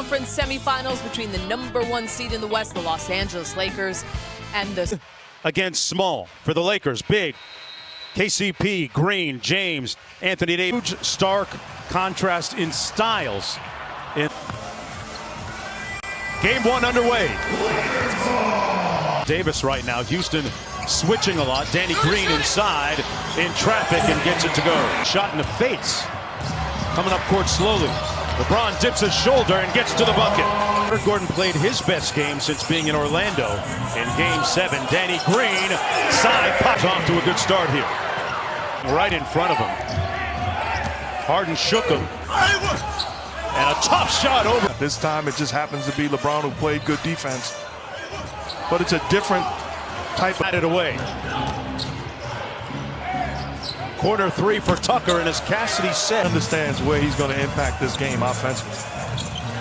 conference semifinals between the #1 seed in the West, the Los Angeles Lakers, and the against small for the Lakers. Big KCP, Green, James, Anthony Davis. Huge, stark contrast in styles. Game one underway. Davis right now. Houston switching a lot. Danny Green inside in traffic and gets it to go. Shot in the face. Coming up court slowly. LeBron dips his shoulder and gets to the bucket. Eric Gordon played his best game since being in Orlando in Game 7. Danny Green, side pops off to a good start here. Right in front of him. Harden shook him. And a tough shot over. This time it just happens to be LeBron who played good defense. But it's a different type of... Batted away. Corner three for Tucker, and as Cassidy said, understands where he's going to impact this game offensively.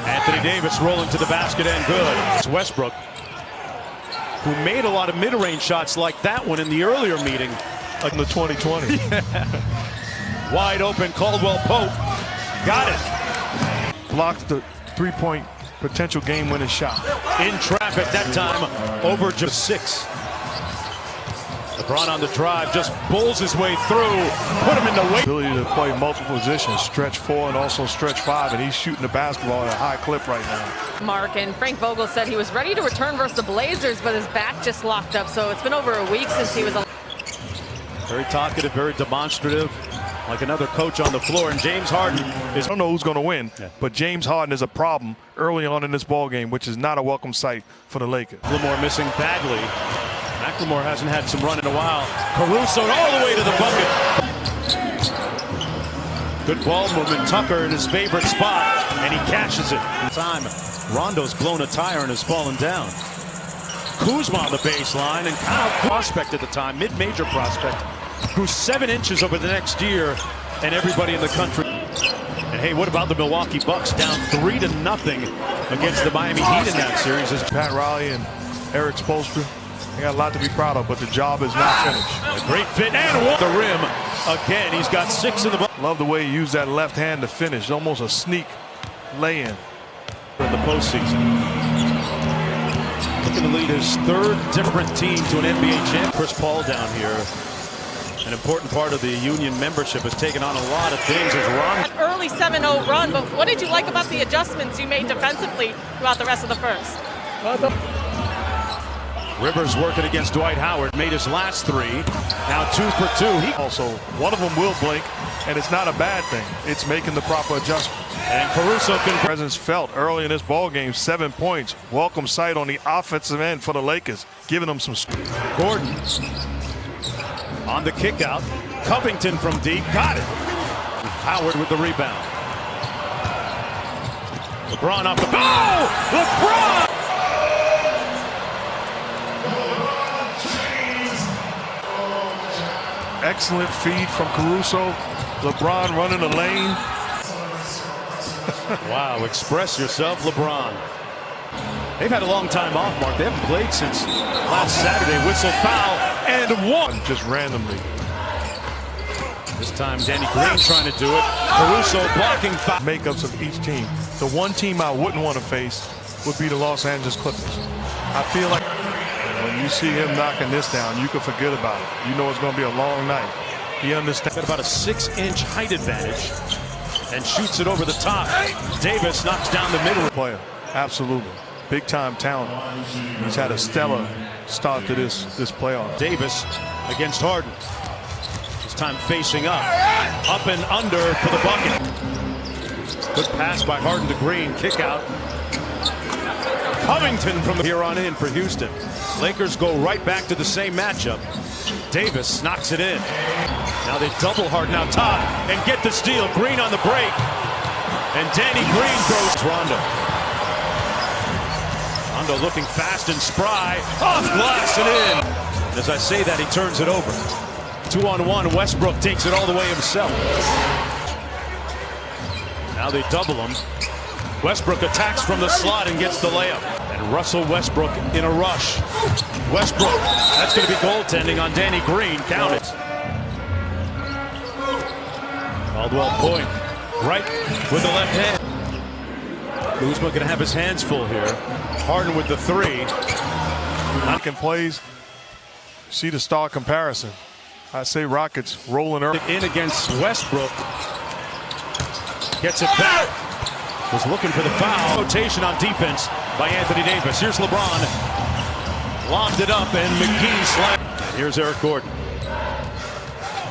Anthony Davis rolling to the basket and good. It's Westbrook, who made a lot of mid-range shots like that one in the earlier meeting. In the 2020. Wide open, Caldwell Pope. Got it. Blocked the three-point potential game-winning shot. In traffic that time, over just 6. LeBron on the drive, just bowls his way through, put him in the weight. Ability to play multiple positions, stretch 4 and also stretch 5, and he's shooting the basketball at a high clip right now. Mark, and Frank Vogel said he was ready to return versus the Blazers, but his back just locked up, so it's been over a week since he was... Very talkative, very demonstrative, like another coach on the floor, and James Harden is... I don't know who's going to win, but James Harden is a problem early on in this ball game, which is not a welcome sight for the Lakers. Lamar missing badly. McLemore hasn't had some run in a while. Caruso all the way to the bucket. Good ball movement. Tucker in his favorite spot, and he cashes it. Time. Rondo's blown a tire and has fallen down. Kuzma on the baseline, and Kyle prospect at the time, mid-major prospect, grew 7 inches over the next year, and everybody in the country. And hey, what about the Milwaukee Bucks down 3-0 against the Miami Heat in that series? As Pat Riley and Eric Spoelstra, they got a lot to be proud of, but the job is not finished. A great fit and one. The rim again. He's got 6 in the bucket. Love the way he used that left hand to finish. Almost a sneak lay-in. In the postseason. Looking to lead his 3rd different team to an NBA champ. Chris Paul down here. An important part of the union membership has taken on a lot of things as Ron. Early 7-0 run, but what did you like about the adjustments you made defensively throughout the rest of the first? Rivers working against Dwight Howard, made his last 3. Now 2 for 2. Also, one of them will blink, and it's not a bad thing. It's making the proper adjustments. And Caruso can... Presence felt early in this ball game, 7 points. Welcome sight on the offensive end for the Lakers, giving them some... Gordon on the kick out. Covington from deep, got it. Howard with the rebound. LeBron off the... Oh! LeBron! Excellent feed from Caruso. LeBron running the lane. Wow, express yourself, LeBron. They've had a long time off, Mark. They haven't played since last Saturday. Whistle foul and 1. Just randomly. This time Danny Green trying to do it. Caruso blocking foul. Makeups of each team. The one team I wouldn't want to face would be the Los Angeles Clippers. I feel like when you see him knocking this down, you can forget about it. You know it's going to be a long night. He understands. Got about a 6-inch height advantage and shoots it over the top. Davis knocks down the middle. Player, absolutely. Big time talent. He's had a stellar start to this playoff. Davis against Harden. This time facing up and under for the bucket. Good pass by Harden to Green. Kick out. Covington from here on in for Houston. Lakers go right back to the same matchup. Davis knocks it in. Now they double Harden out top and get the steal. Green on the break. And Danny Green throws Rondo. Rondo looking fast and spry. Off glass and in. As I say that, he turns it over. 2-on-1. Westbrook takes it all the way himself. Now they double him. Westbrook attacks from the slot and gets the layup. And Russell Westbrook in a rush. Westbrook, that's going to be goaltending on Danny Green. Count it. Caldwell point. Right with the left hand. Kuzma going to have his hands full here. Harden with the three. Knocking plays. See the star comparison. I say Rockets rolling early. In against Westbrook. Gets it back. Was looking for the foul. Rotation on defense by Anthony Davis. Here's LeBron. Lobbed it up and McGee slammed. And here's Eric Gordon.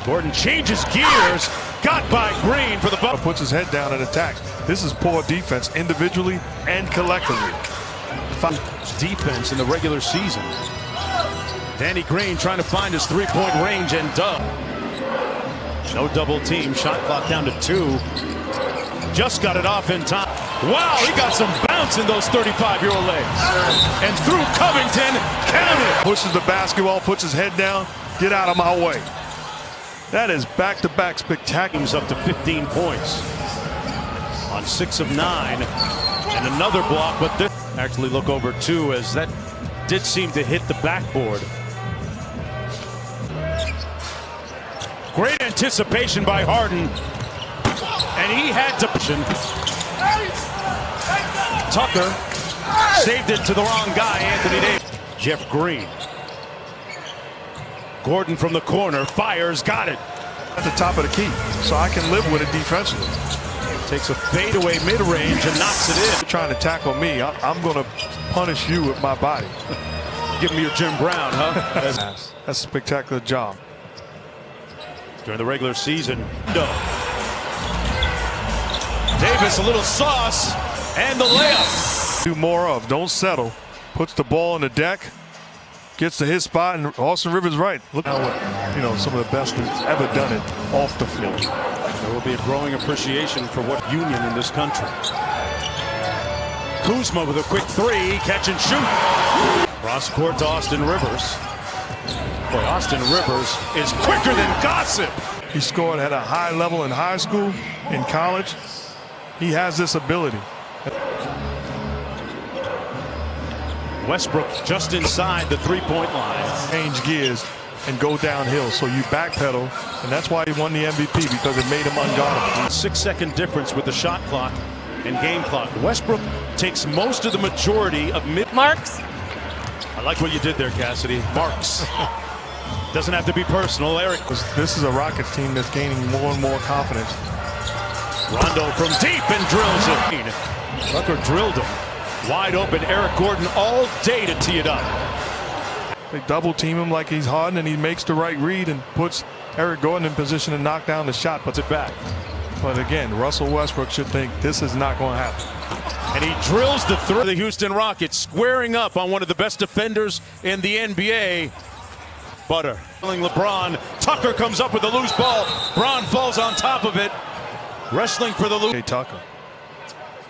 Gordon changes gears. Got by Green for the ball. Puts his head down and attacks. This is poor defense individually and collectively. Defense in the regular season. Danny Green trying to find his three-point range and dub. No double team. Shot clock down to 2. Just got it off in time. Wow, he got some bounce in those 35-year-old legs. And through Covington, counted. Pushes the basketball, puts his head down. Get out of my way. That is back-to-back spectacular. He's up to 15 points on 6 of 9. And another block, but this actually look over 2 as that did seem to hit the backboard. Great anticipation by Harden. And he had to. Tucker saved it to the wrong guy, Anthony Davis. Jeff Green. Gordon from the corner fires, got it. At the top of the key, so I can live with it defensively. Takes a fadeaway mid-range and knocks it in. You're trying to tackle me, I'm going to punish you with my body. Give me your Jim Brown, huh? That's a spectacular job. During the regular season. No. Davis, a little sauce, and the layup. Do more of, don't settle. Puts the ball on the deck, gets to his spot, and Austin Rivers right. Look how some of the best has ever done it off the floor. There will be a growing appreciation for what union in this country. Kuzma with a quick three, catch and shoot. Cross court to Austin Rivers. Boy, Austin Rivers is quicker than gossip. He scored at a high level in high school, in college. He has this ability. Westbrook just inside the three-point line. Change gears and go downhill, so you backpedal, and that's why he won the MVP, because it made him unguardable. 6-second difference with the shot clock and game clock. Westbrook takes most of the majority of Marks. I like what you did there, Cassidy. Marks. Doesn't have to be personal, Eric. This is a Rockets team that's gaining more and more confidence. Rondo from deep and drills it. Tucker drilled him. Wide open, Eric Gordon all day to tee it up. They double team him like he's Harden, and he makes the right read and puts Eric Gordon in position to knock down the shot, puts it back. But again, Russell Westbrook should think this is not going to happen. And he drills the three. The Houston Rockets squaring up on one of the best defenders in the NBA. Butter. LeBron. Tucker comes up with a loose ball. Braun falls on top of it. Wrestling for the loop. Hey, Tucker.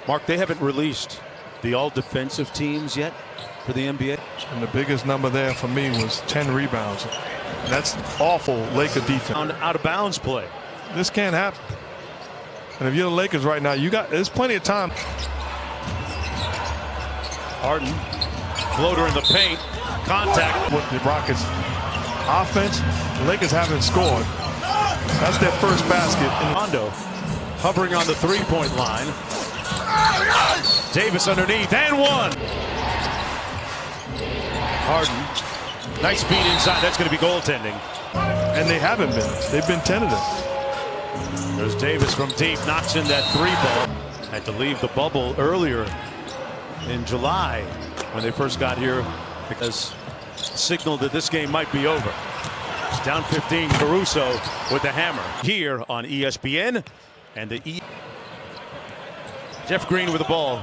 Mark, they haven't released the all-defensive teams yet for the NBA. And the biggest number there for me was 10 rebounds. And that's awful Laker defense. Out of bounds play. This can't happen. And if you're the Lakers right now, there's plenty of time. Harden, floater in the paint, contact. With the Rockets offense, the Lakers haven't scored. That's their first basket. Rondo hovering on the three-point line. Davis underneath and one. Harden, nice feed inside. That's going to be goaltending. And they haven't been. They've been tentative. There's Davis from deep, knocks in that three ball. Had to leave the bubble earlier in July when they first got here because signaled that this game might be over. It's down 15, Caruso with the hammer here on ESPN and the Jeff Green with the ball.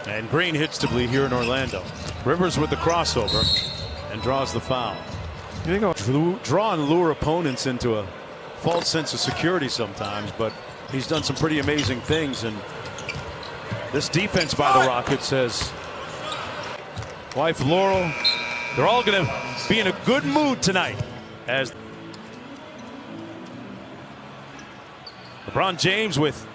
And Green hits to bleed here in Orlando. Rivers with the crossover and draws the foul. You think Draw and lure opponents into a false sense of security sometimes, but he's done some pretty amazing things. And this defense by the Rockets says, wife Laurel, they're all going to be in a good mood tonight. As LeBron James with